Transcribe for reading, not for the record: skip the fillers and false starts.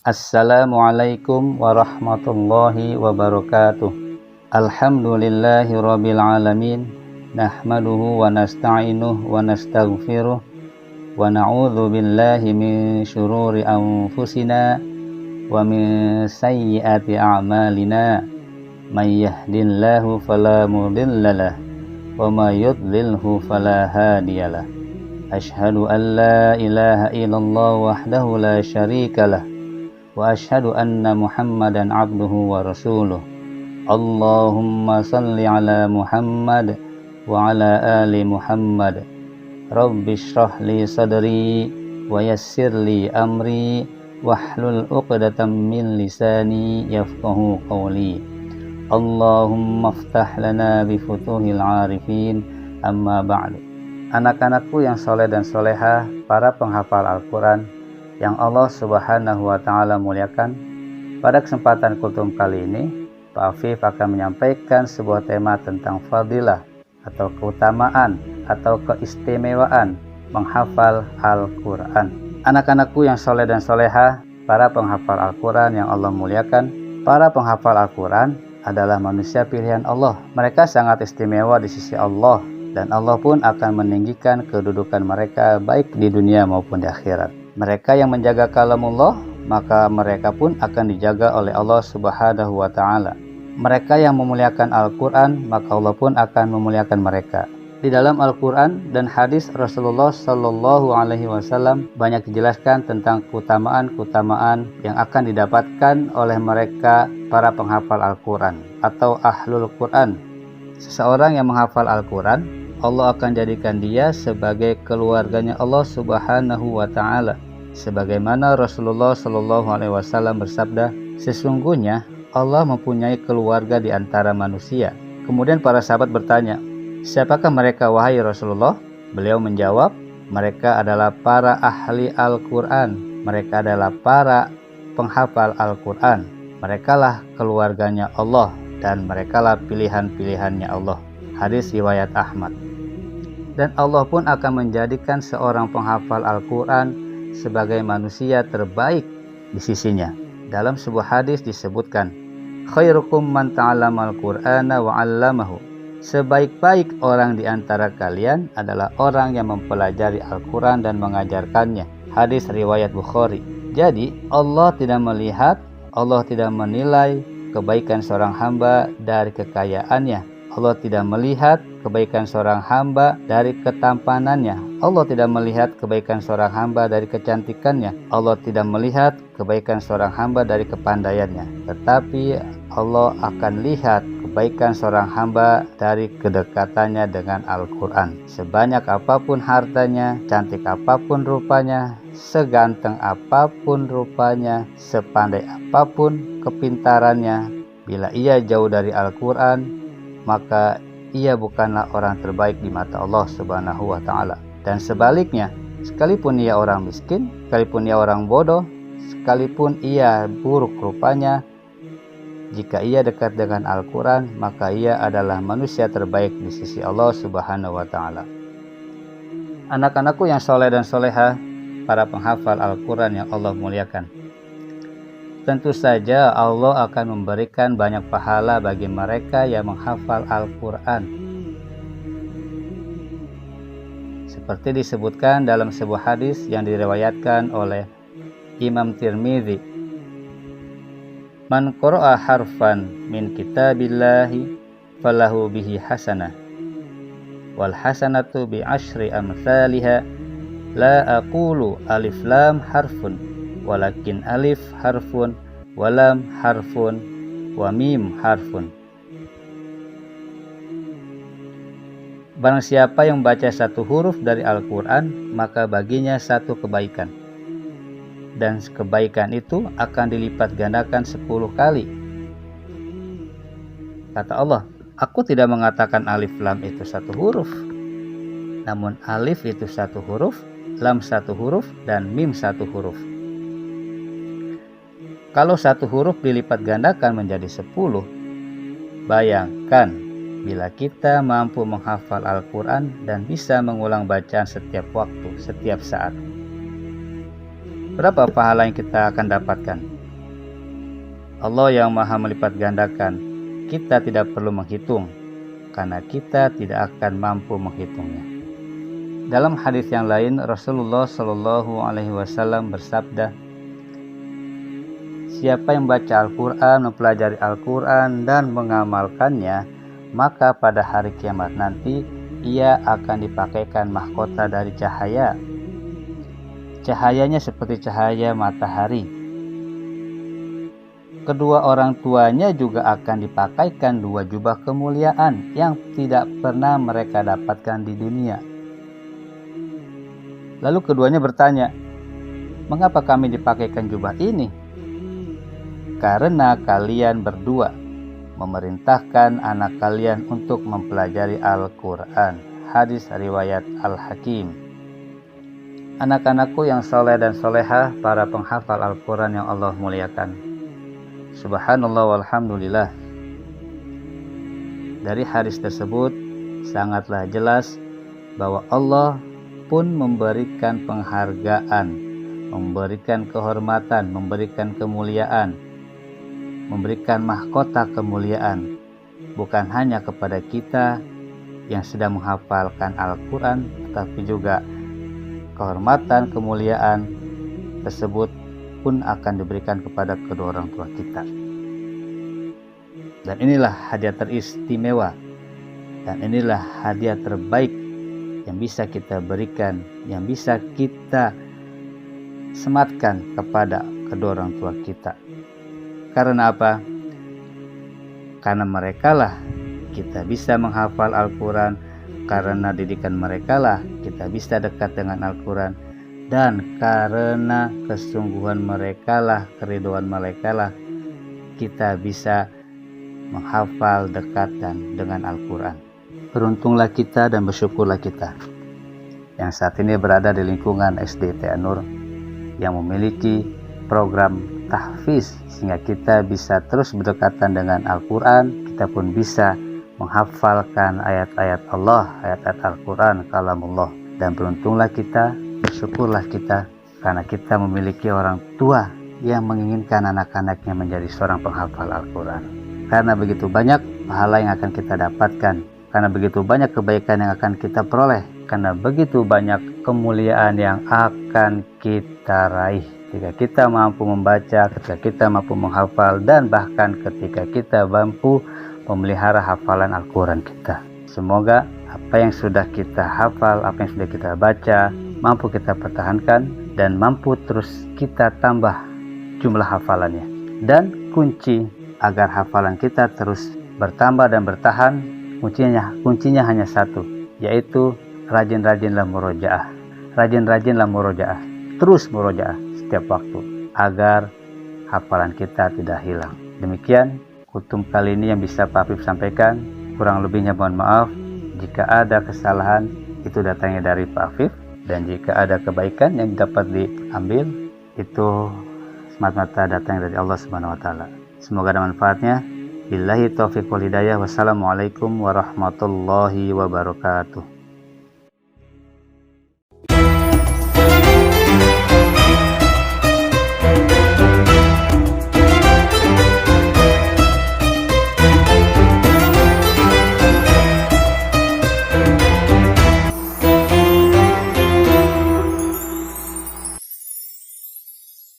Assalamualaikum warahmatullahi wabarakatuh. Alhamdulillahi rabbil alamin. Nahmaduhu wa nasta'inuhu wa nastaghfiruh. Wa na'udzu billahi min syururi anfusina wa min sayyiati a'malina. May yahdihillahu fala mudhillalah wa may yudlilhu fala hadiyalah. Asyhadu an la ilaha illallah wahdahu la syarikalah wa asyhadu anna Muhammadan abduhu wa rasuluh. Allahumma salli ala Muhammad wa ala ali Muhammad. Rabbi shrah li sadri wa yassir li amri wahlul 'uqdatam min lisani yafqahu qawli. Allahumma iftah lana bi futuhil arifin, amma ba'du. Anak-anakku yang soleh dan soleha, para penghafal Al-Quran yang Allah Subhanahu wa Ta'ala muliakan, pada kesempatan kultum kali ini Pak Afif akan menyampaikan sebuah tema tentang fadilah atau keutamaan atau keistimewaan menghafal Al-Quran. Anak-anakku yang soleh dan soleha, para penghafal Al-Quran yang Allah muliakan, para penghafal Al-Quran adalah manusia pilihan Allah. Mereka sangat istimewa di sisi Allah, dan Allah pun akan meninggikan kedudukan mereka baik di dunia maupun di akhirat. Mereka yang menjaga kalamullah, maka mereka pun akan dijaga oleh Allah Subhanahu wa Ta'ala. Mereka yang memuliakan Al-Quran, maka Allah pun akan memuliakan mereka. Di dalam Al-Quran dan hadis Rasulullah Sallallahu Alaihi Wasallam banyak dijelaskan tentang keutamaan-keutamaan yang akan didapatkan oleh mereka para penghafal Al-Quran atau Ahlul Quran. Seseorang yang menghafal Al-Quran, Allah akan jadikan dia sebagai keluarganya Allah Subhanahu wa Ta'ala. Sebagaimana Rasulullah Shallallahu Alaihi Wasallam bersabda, sesungguhnya Allah mempunyai keluarga di antara manusia. Kemudian para sahabat bertanya, siapakah mereka wahai Rasulullah? Beliau menjawab, mereka adalah para ahli Al-Quran. Mereka adalah para penghafal Al-Quran. Merekalah keluarganya Allah dan merekalah pilihan-pilihannya Allah. Hadis riwayat Ahmad. Dan Allah pun akan menjadikan seorang penghafal Al-Quran sebagai manusia terbaik di sisinya. Dalam sebuah hadis disebutkan, khairukum man ta'allamal Qur'ana wa 'allamahu. Sebaik-baik orang di antara kalian adalah orang yang mempelajari Al-Quran dan mengajarkannya. Hadis riwayat Bukhari. Jadi Allah tidak melihat, Allah tidak menilai kebaikan seorang hamba dari kekayaannya. Allah tidak melihat kebaikan seorang hamba dari ketampanannya. Allah tidak melihat kebaikan seorang hamba dari kecantikannya. Allah tidak melihat kebaikan seorang hamba dari kepandaiannya. Tetapi Allah akan lihat kebaikan seorang hamba dari kedekatannya dengan Al-Quran. Sebanyak apapun hartanya, cantik apapun rupanya, seganteng apapun rupanya, sepandai apapun kepintarannya, bila ia jauh dari Al-Quran, maka ia bukanlah orang terbaik di mata Allah Subhanahu wa Ta'ala. Dan sebaliknya, sekalipun ia orang miskin, sekalipun ia orang bodoh, sekalipun ia buruk rupanya, jika ia dekat dengan Al-Quran, maka ia adalah manusia terbaik di sisi Allah Subhanahu wa Ta'ala. Anak-anakku yang soleh dan soleha, para penghafal Al-Quran yang Allah muliakan, tentu saja Allah akan memberikan banyak pahala bagi mereka yang menghafal Al-Quran. Seperti disebutkan dalam sebuah hadis yang diriwayatkan oleh Imam Tirmidzi. Man qara'a harfan min kitabillahi falahu bihi hasanah. Wal hasanatu bi asyri amsalihha. La aqulu alif lam harfun, walakin alif harfun, walam harfun, wa mim harfun. Barang siapa yang membaca satu huruf dari Al-Quran, maka baginya satu kebaikan. Dan kebaikan itu akan dilipat gandakan 10 kali. Kata Allah, aku tidak mengatakan alif lam itu satu huruf. Namun alif itu satu huruf, lam satu huruf, dan mim satu huruf. Kalau satu huruf dilipat gandakan menjadi 10, bayangkan bila kita mampu menghafal Al-Quran dan bisa mengulang bacaan setiap waktu, setiap saat. Berapa pahala yang kita akan dapatkan? Allah yang maha melipat gandakan. Kita tidak perlu menghitung, karena kita tidak akan mampu menghitungnya. Dalam hadis yang lain, Rasulullah Shallallahu Alaihi Wasallam bersabda, siapa yang membaca Al-Quran, mempelajari Al-Quran, dan mengamalkannya, maka pada hari kiamat nanti ia akan dipakaikan mahkota dari cahaya. Cahayanya seperti cahaya matahari. Kedua orang tuanya juga akan dipakaikan dua jubah kemuliaan yang tidak pernah mereka dapatkan di dunia. Lalu keduanya bertanya, mengapa kami dipakaikan jubah ini? Karena kalian berdua memerintahkan anak kalian untuk mempelajari Al-Quran. Hadis riwayat Al-Hakim. Anak-anakku yang soleh dan solehah, para penghafal Al-Quran yang Allah muliakan. Subhanallah walhamdulillah. Dari hadis tersebut sangatlah jelas bahwa Allah pun memberikan penghargaan, memberikan kehormatan, memberikan kemuliaan, memberikan mahkota kemuliaan bukan hanya kepada kita yang sedang menghafalkan Al-Quran, tetapi juga kehormatan, kemuliaan tersebut pun akan diberikan kepada kedua orang tua kita. Dan inilah hadiah teristimewa, dan inilah hadiah terbaik yang bisa kita berikan, yang bisa kita sematkan kepada kedua orang tua kita. Karena apa? Karena merekalah kita bisa menghafal Al-Quran, karena didikan merekalah kita bisa dekat dengan Al-Quran, dan karena kesungguhan merekalah, keriduan merekalah kita bisa menghafal dekat dan dengan Al-Quran. Beruntunglah kita dan bersyukurlah kita yang saat ini berada di lingkungan SD TA Nur yang memiliki program tahfiz, sehingga kita bisa terus berdekatan dengan Al-Quran. Kita pun bisa menghafalkan ayat-ayat Allah, ayat-ayat Al-Quran, kalamullah. Dan beruntunglah kita, bersyukurlah kita, karena kita memiliki orang tua yang menginginkan anak-anaknya menjadi seorang penghafal Al-Quran. Karena begitu banyak pahala yang akan kita dapatkan, karena begitu banyak kebaikan yang akan kita peroleh, karena begitu banyak kemuliaan yang akan kita raih ketika kita mampu membaca, ketika kita mampu menghafal, dan bahkan ketika kita mampu memelihara hafalan Al-Quran kita. Semoga apa yang sudah kita hafal, apa yang sudah kita baca, mampu kita pertahankan dan mampu terus kita tambah jumlah hafalannya. Dan kunci agar hafalan kita terus bertambah dan bertahan, kuncinya hanya satu, yaitu rajin-rajinlah murojaah. Rajin-rajinlah murojaah, terus murojaah setiap waktu agar hafalan kita tidak hilang. Demikian kutum kali ini yang bisa Pak Afif sampaikan. Kurang lebihnya mohon maaf. Jika ada kesalahan, itu datangnya dari Pak Afif, dan jika ada kebaikan yang dapat diambil, itu semata-mata datangnya dari Allah Subhanahu wa taala. Semoga ada manfaatnya. Billahi taufiq wal hidayah. Wassalamualaikum warahmatullahi wabarakatuh.